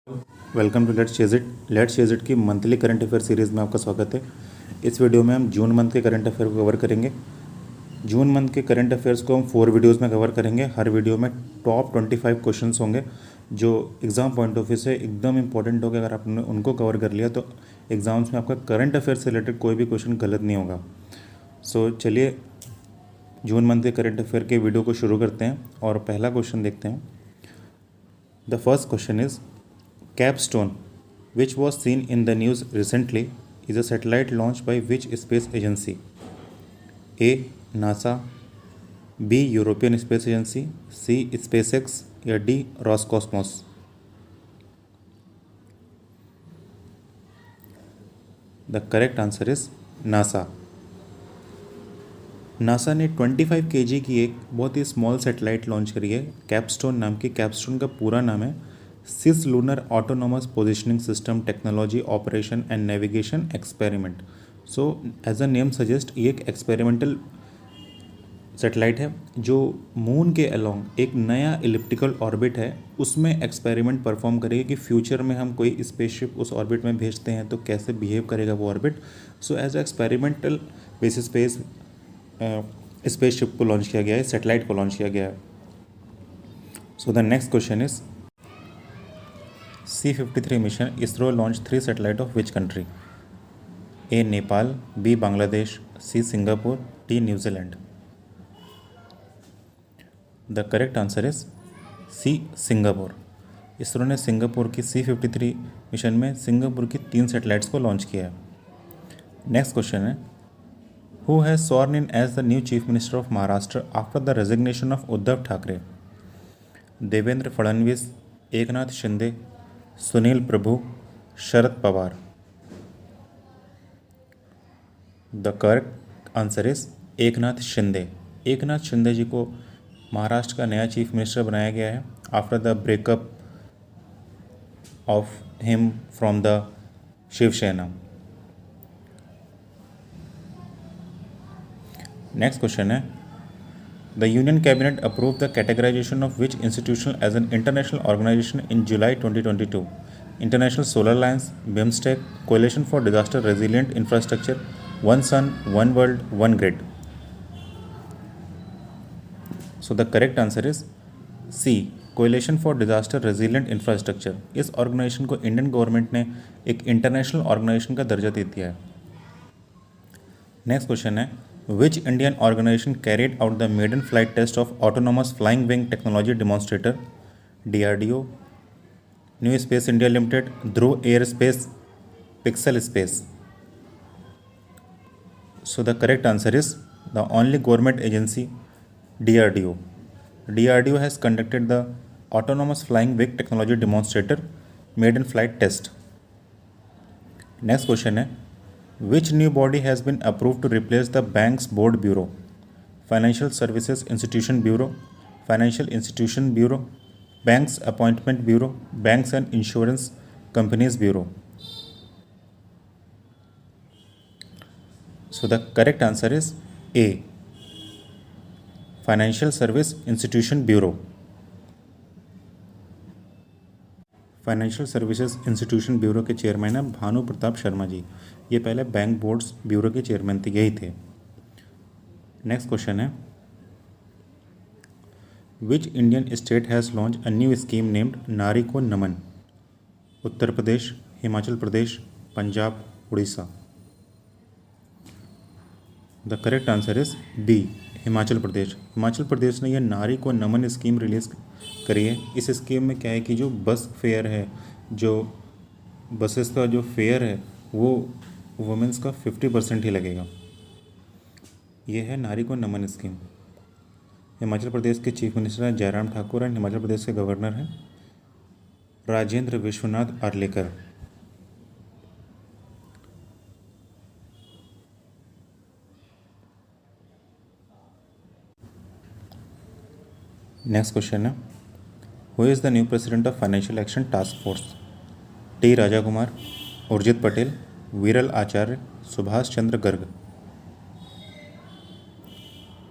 Welcome to let's chase it की monthly current affair series में आपका स्वागत है। इस वीडियो में हम जून मंथ के करंट अफेयर को कवर करेंगे। जून मंथ के करंट अफेयर्स को हम 4 वीडियोस में कवर करेंगे। हर वीडियो में टॉप 25 क्वेश्चंस होंगे जो एग्ज़ाम पॉइंट ऑफ व्यू से एकदम इंपॉर्टेंट होगा। अगर आपने उनको कवर कर लिया तो एग्ज़ाम्स में आपका करंट अफेयर से रिलेटेड कोई भी क्वेश्चन गलत नहीं होगा। चलिए जून मंथ के करंट अफेयर के वीडियो को शुरू करते हैं और पहला क्वेश्चन देखते हैं। The first question is Capstone, which was seen in the news recently, is a satellite launched by which space agency? A. NASA, B. European Space Agency, C. SpaceX या D. Roscosmos? The correct answer is NASA. NASA ने 25 kg की एक बहुत ही small satellite launch करी है capstone नाम की। Capstone का पूरा नाम है cislunar autonomous positioning system technology operation and navigation experiment. So as a name suggest ये एक एक्सपेरिमेंटल सैटेलाइट है जो मून के अलोंग एक नया इलिप्टिकल ऑर्बिट है उसमें एक्सपेरिमेंट परफॉर्म करेगी कि फ्यूचर में हम कोई स्पेसशिप उस ऑर्बिट में भेजते हैं तो कैसे बिहेव करेगा वो orbit. So as experimental basis पे स्पेसशिप को लॉन्च किया गया है, सैटेलाइट को लॉन्च किया गया है। So the next question is C-53 mission ISRO launched 3 satellite of which country? A. Nepal, B. Bangladesh, C. Singapore, D. New Zealand. The correct answer is C. Singapore. ISRO ने Singapore की C-53 mission में Singapore की 3 satellites को launch किया है। Next question है who has sworn in as the new chief minister of Maharashtra after the resignation of Uddhav Thackeray? Devendra Fadnavis, Eknath Shinde, Sunil Prabhu, Sharad Pawar. The correct answer is Eknath Shinde. Eknath Shinde ji को महाराष्ट्र का नया चीफ मिनिस्टर बनाया गया है after the breakup of him from the Shiv Sena. Next question है the union cabinet approve the categorisation of which institution as an international organization in July 2022? International solar alliance, BIMSTEC, coalition for disaster resilient infrastructure, one sun, one world, one grid. So the correct answer is C, coalition for disaster resilient infrastructure. इस organization को Indian government ने एक international organization का दर्जा दे दिया है। Next question है Which Indian organization carried out the maiden flight test of autonomous flying wing technology demonstrator? DRDO, New Space India Limited, Dhruv Aerospace, Pixel Space. So the correct answer is the only government agency DRDO. DRDO has conducted the autonomous flying wing technology demonstrator maiden flight test. Next question है Which new body has been approved to replace the Banks Board Bureau? Financial Services Institution Bureau, Financial Institution Bureau, Banks Appointment Bureau, Banks and Insurance Companies Bureau. So the correct answer is A. Financial Service Institution Bureau. Financial services institution bureau के chairman हैं भानु प्रताप शर्मा जी। ये पहले bank boards bureau के chairman थे, यही थे। Next question है which Indian state has launch a new scheme named Nari Ko Naman? Uttar Pradesh, Himachal Pradesh, Punjab, Orissa. The correct answer is B, Himachal Pradesh. Himachal Pradesh ने यह नारी को नमन स्कीम रिलीज़ करी है। इस स्कीम में क्या है कि जो बस फेयर है, जो बसेस का जो फेयर है वो वुमेंस का 50% ही लगेगा। ये है नारी को नमन स्कीम। हिमाचल प्रदेश के चीफ मिनिस्टर हैं जयराम ठाकुर एंड हिमाचल प्रदेश के गवर्नर हैं राजेंद्र विश्वनाथ आर्लेकर। नेक्स्ट क्वेश्चन है who is the new president of financial action task force? T Raja Kumar, Urjit Patel, Viral Acharya, Subhash Chandra Garg.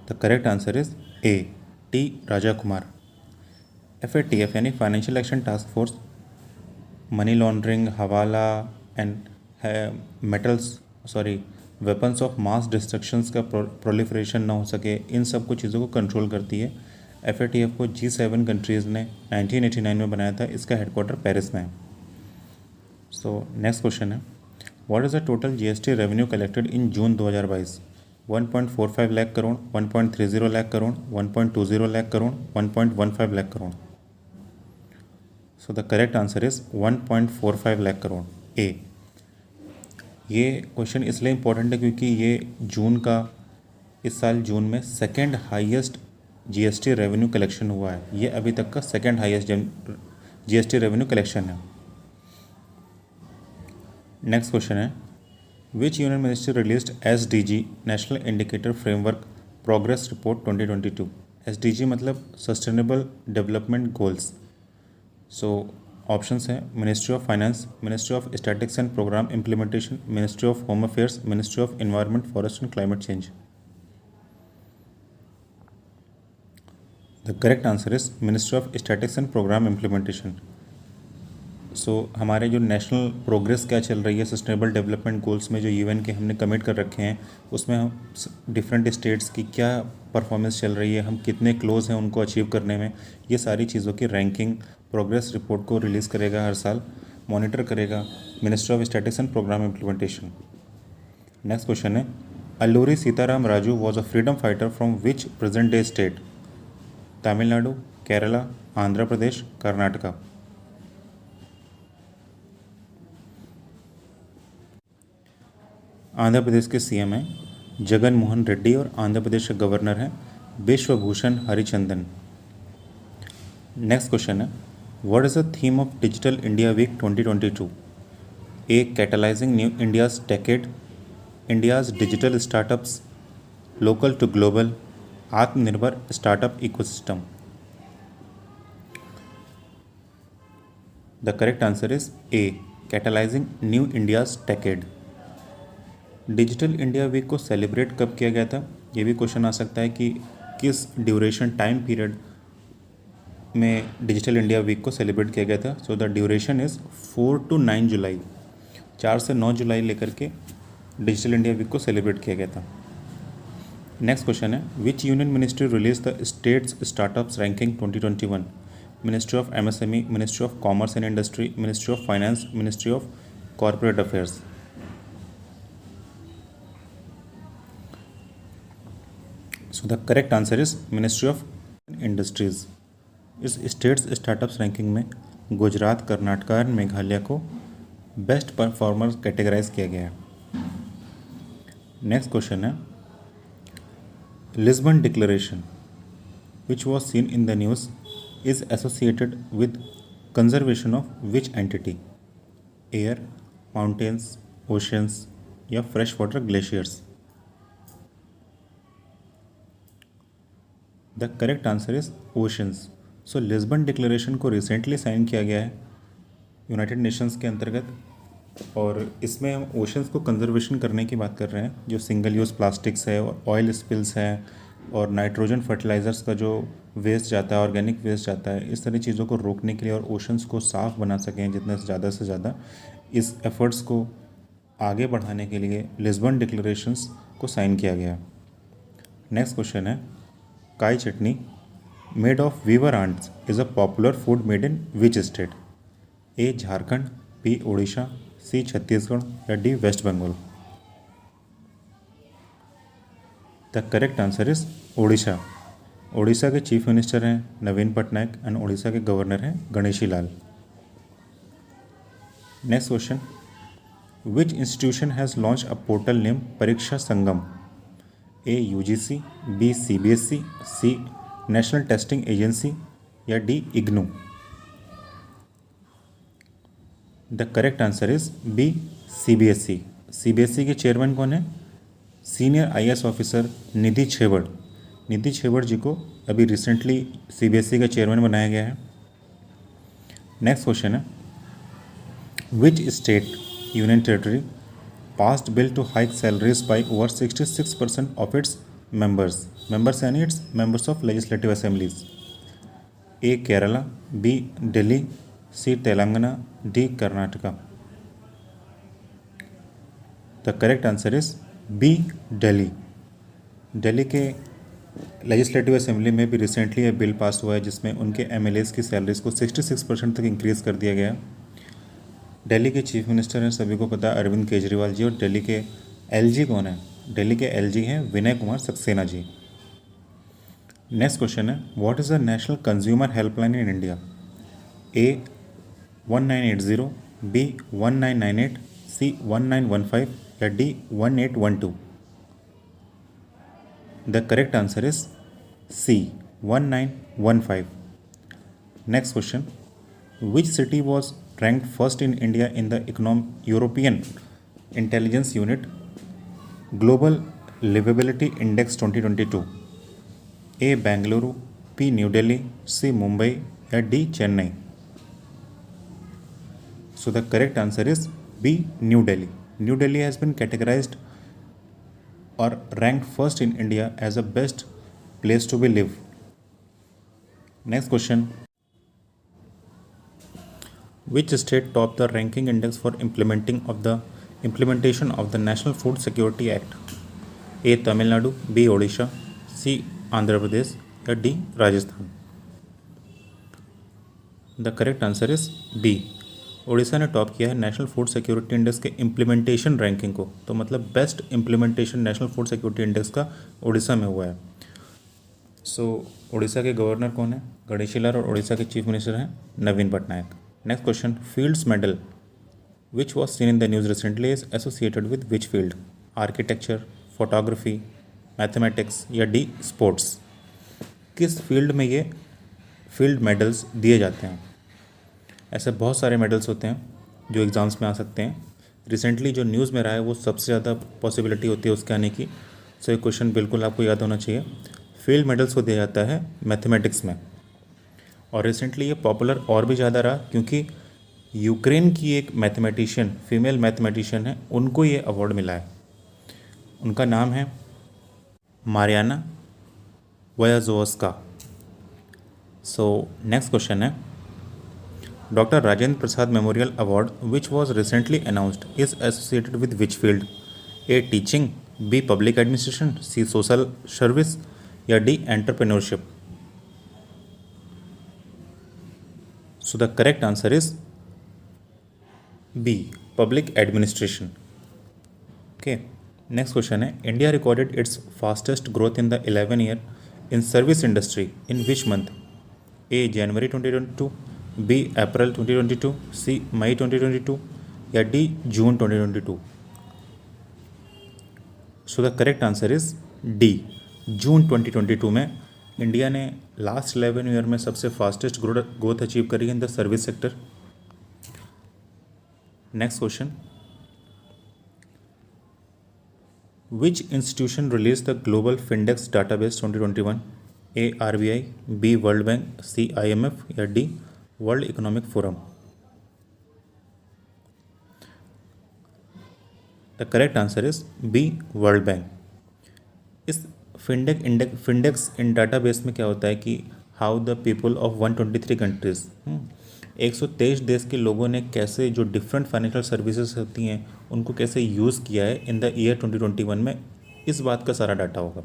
The correct answer is A, T Raja Kumar. FATF यानी financial action task force money laundering, hawala and weapons of mass destructions का proliferation ना हो सके, इन सब कुछ चीज़ों को कंट्रोल करती है। FATF को G7 कंट्रीज़ ने 1989 में बनाया था। इसका हेडक्वार्टर पेरिस में है। सो नेक्स्ट क्वेश्चन है, what is the total GST revenue collected in June 2022? 1.45 lakh crore, 1.30 lakh crore, 1.20 lakh crore, 1.15 lakh crore. So the correct answer is 1.45 lakh crore, A. ये क्वेश्चन इसलिए इम्पोर्टेंट है क्योंकि ये जून का, इस साल जून में second highest GST revenue collection हुआ है। ये अभी तक का second highest GST revenue collection है। नेक्स्ट क्वेश्चन है, which union ministry released SDG national indicator framework progress report 2022? SDG मतलब sustainable development goals. So options हैं, ministry of finance, ministry of statistics and programme implementation, ministry of home affairs, ministry of environment, forest and climate change. The correct answer is ministry of statistics and programme implementation. So हमारे जो national progress क्या चल रही है sustainable development goals में, जो UN के हमने कमिट कर रखे हैं, उसमें हम डिफरेंट स्टेट्स की क्या परफॉर्मेंस चल रही है, हम कितने क्लोज हैं उनको अचीव करने में, ये सारी चीज़ों की रैंकिंग प्रोग्रेस रिपोर्ट को रिलीज़ करेगा हर साल, मॉनिटर करेगा ministry of statistics and programme implementation. Next question है, Alluri Sitarama Raju was a freedom fighter from which present day state? Tamil Nadu, Kerala, Andhra Pradesh, Karnataka. Andhra Pradesh के CM हैं जगन मोहन रेड्डी और आंध्र प्रदेश के गवर्नर हैं विश्वभूषण हरिचंदन। नेक्स्ट क्वेश्चन है, what is the theme of digital India week 2022? A, catalysing new India's decade, India's digital startups, local to global, Aatmanirbhar startup ecosystem. The correct answer is A, catalysing new India's decade. Digital India week को celebrate कब किया गया था? ये भी question आ सकता है कि किस ड्यूरेशन टाइम पीरियड में डिजिटल इंडिया वीक को सेलिब्रेट किया गया था। So the duration is 4 to 9 जुलाई, 4 से 9 जुलाई लेकर के डिजिटल इंडिया वीक को सेलिब्रेट किया गया था। नेक्स्ट क्वेश्चन है, which union ministry release the states startups ranking 2021? Ministry of MSME, ministry of commerce and industry, ministry of finance, ministry of corporate affairs. So the correct answer is ministry of industries. इस states startups ranking में गुजरात, कर्नाटक और मेघालय को best performer categorise किया गया है। Next question है, Lisbon declaration which was seen in the news is associated with conservation of which entity? Air, mountains, oceans या fresh water glaciers. The correct answer is oceans. So Lisbon declaration को recently sign किया गया है United Nations के अंतर्गत, और इसमें हम ओशंस को कंजर्वेशन करने की बात कर रहे हैं। जो सिंगल यूज़ प्लास्टिक्स है और ऑयल स्पिल्स है और नाइट्रोजन फर्टिलाइज़र्स का जो वेस्ट जाता है, ऑर्गेनिक वेस्ट जाता है, इस तरह चीज़ों को रोकने के लिए और ओशंस को साफ़ बना सकें जितने से ज़्यादा, इस एफर्ट्स को आगे बढ़ाने के लिए लिस्बन डिक्लेरेशंस को साइन किया गया। नेक्स्ट क्वेश्चन है, Kai chutney made of weaver ants is a popular food made in which state? A, Jharkhand, B, Orissa, C, Chhattisgarh या D, West Bengal. The correct answer is Orissa. Orissa के चीफ मिनिस्टर हैं नवीन पटनायक एंड उड़ीसा के गवर्नर हैं Ganeshi Lal. Next question, which institution has launch a portal name Pariksha Sangam? A, UGC, B, CBSE, C, national testing agency या D, IGNOU. The correct answer is B, CBSE। CBSE के chairman कौन है? Senior IAS officer Nidhi Chhibber. Nidhi Chhibber ji को अभी recently CBSE का chairman बनाया गया है। नेक्स्ट क्वेश्चन है, which state union territory passed bill to hike salaries by over 66% of its members यानी its members of legislative assemblies? A, Kerala, B, Delhi, C Telangana, D Karnataka. The correct answer is B Delhi. Delhi के legislative assembly में भी recently एक bill pass हुआ है जिसमें उनके MLAs की सैलरीज को 66% तक इंक्रीज़ कर दिया गया। दिल्ली के चीफ मिनिस्टर हैं, सभी को पता है, अरविंद केजरीवाल जी। और दिल्ली के एलजी कौन है? दिल्ली के एलजी हैं विनय कुमार सक्सेना जी। नेक्स्ट क्वेश्चन है, what is the national consumer helpline in India? A 1980, B 1998, C 1915 या D 1812। The correct answer is C 1915. Next question, which city was ranked first in India in the European Intelligence Unit Global Livability Index 2022? A Bangalore, B New Delhi, C Mumbai या D Chennai? So the correct answer is B New Delhi. New Delhi has been categorized or ranked first in India as a best place to be live. Next question, which state topped the ranking index for implementation of the National Food Security Act? A Tamil Nadu, B Odisha, C Andhra Pradesh या D Rajasthan? The correct answer is B. Orissa ने top किया है national food security index के implementation ranking को। तो मतलब best implementation national food security index का उड़ीसा में हुआ है। उड़ीसा के गवर्नर कौन है? गणेशी लाल। और उड़ीसा के चीफ मिनिस्टर हैं Naveen Patnaik. Next question, fields medal which was seen in the news recently is associated with which field? Architecture, photography, mathematics या डी स्पोर्ट्स? किस फील्ड में ये फील्ड मेडल्स दिए जाते हैं? ऐसे बहुत सारे मेडल्स होते हैं जो एग्ज़ाम्स में आ सकते हैं। रिसेंटली जो न्यूज़ में रहा है वो सबसे ज़्यादा पॉसिबिलिटी होती है उसके आने की। सो ये क्वेश्चन बिल्कुल आपको याद होना चाहिए। फील्ड मेडल्स को दिया जाता है मैथमेटिक्स में। और रिसेंटली ये पॉपुलर और भी ज़्यादा रहा क्योंकि यूक्रेन की एक मैथमेटिशियन, फीमेल मैथमेटिशियन है, उनको ये अवार्ड मिला है। उनका नाम है मारियाना वयाजोवस्का। सो नेक्स्ट क्वेश्चन है, Dr. Rajendra Prasad Memorial Award, which was recently announced, is associated with which field? A. Teaching, B. Public Administration, C. Social Service या D. Entrepreneurship? So the correct answer is B. Public Administration. Okay. Next question है, India recorded its fastest growth in the 11 year in service industry in which month? A. January 2022, B. April 2022, C. May 2022 या D. June 2022? So the correct answer is D. June 2022 में India ने last 11 year में सबसे fastest growth achieve करी in the service sector. Next question, which institution release the global Findex database 2021? A. RBI, B. World bank, C. IMF या D. World economic forum? The correct answer is B. World bank. इस Findex in database में क्या होता है कि how the people of 123 countries, 123 देश के लोगों ने कैसे जो डिफरेंट फाइनेंशियल सर्विसेज होती हैं उनको कैसे यूज़ किया है इन द ईयर 2021 में, इस बात का सारा डाटा होगा।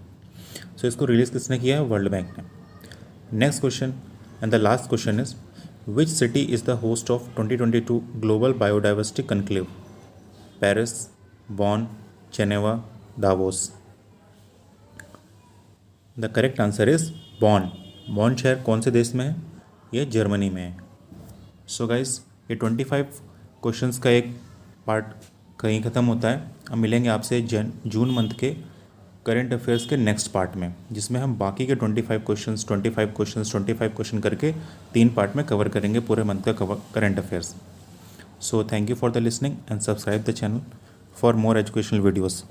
सो इसको रिलीज़ किसने किया है? वर्ल्ड बैंक ने। Next question and the last question is, Which city is the host of 2022 Global Biodiversity Conclave? Paris, Bonn, Geneva, Davos? The correct answer is Bonn. Bonn शहर कौन से देश में है? ये जर्मनी में है। सो गाइस, ये 25 क्वेश्चंस का एक पार्ट कहीं ख़त्म होता है। अब मिलेंगे आपसे जून मंथ के करंट अफेयर्स के नेक्स्ट पार्ट में, जिसमें हम बाकी के 25 क्वेश्चन करके 3 पार्ट में कवर करेंगे पूरे मंथ का current affairs. So thank you for the listening and subscribe the channel for more educational videos.